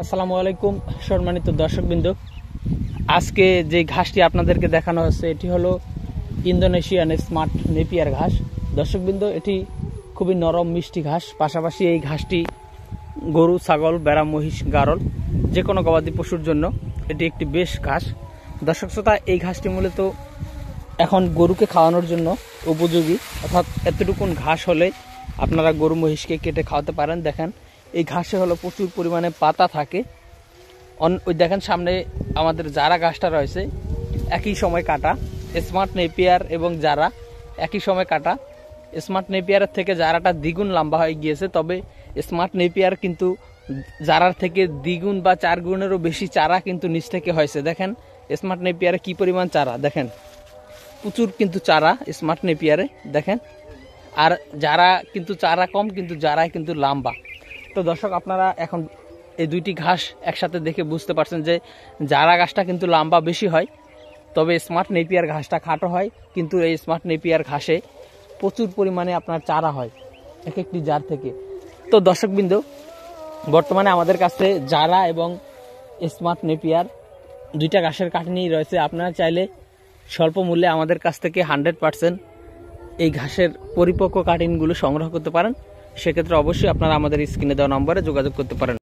আসসালামু আলাইকুম সম্মানিত দর্শকবৃন্দ। আজকে যে ঘাসটি আপনাদেরকে দেখানো হচ্ছে এটি হলো ইন্দোনেশিয়ান স্মার্ট নেপিয়ার ঘাস। দর্শকবৃন্দ, এটি খুবই নরম মিষ্টি ঘাস। পাশাপাশি এই ঘাসটি গরু, ছাগল, ভেড়া, মহিষ, গারল যে কোনো গবাদি পশুর জন্য এটি একটি বেশ ঘাস। দর্শক শ্রোতা, এই ঘাসটি মূলত এখন গরুকে খাওয়ানোর জন্য উপযোগী, অর্থাৎ এতটুকুন ঘাস হলে আপনারা গরু মহিষকে কেটে খাওয়াতে পারেন। দেখেন, এই ঘাসে হলো প্রচুর পরিমাণে পাতা থাকে। ওই দেখেন সামনে আমাদের জারা ঘাসটা রয়েছে, একই সময় কাটা। স্মার্ট নেপিয়ার এবং জারা একই সময় কাটা। স্মার্ট নেপিয়ারের থেকে জারাটা দ্বিগুণ লম্বা হয়ে গিয়েছে, তবে স্মার্ট নেপিয়ার কিন্তু জারার থেকে দ্বিগুণ বা 4 গুণেরও বেশি চারা কিন্তু নিচ থেকে হয়েছে। দেখেন স্মার্ট নেপিয়ারে কি পরিমাণ চারা, দেখেন প্রচুর কিন্তু চারা স্মার্ট নেপিয়ারে দেখেন। আর যারা কিন্তু চারা কম, কিন্তু যারাই কিন্তু লম্বা। তো দর্শক, আপনারা এখন এই দুইটি ঘাস একসাথে দেখে বুঝতে পারছেন যে জারা ঘাসটা কিন্তু লম্বা বেশি হয়, তবে স্মার্ট নেপিয়ার ঘাসটা খাটো হয়। কিন্তু এই স্মার্ট নেপিয়ার ঘাসে প্রচুর পরিমাণে আপনার চারা হয় এক একটি জার থেকে। তো দর্শকবৃন্দ, বর্তমানে আমাদের কাছে জারা এবং স্মার্ট নেপিয়ার দুইটা ঘাসের কাটনি রয়েছে। আপনারা চাইলে স্বল্প মূল্যে আমাদের কাছ থেকে 100% এই ঘাসের পরিপক্ক কাটিংগুলো সংগ্রহ করতে পারেন। সেক্ষেত্রে অবশ্যই আপনারা আমাদের স্ক্রিনে দেওয়া নম্বরে যোগাযোগ করতে পারেন।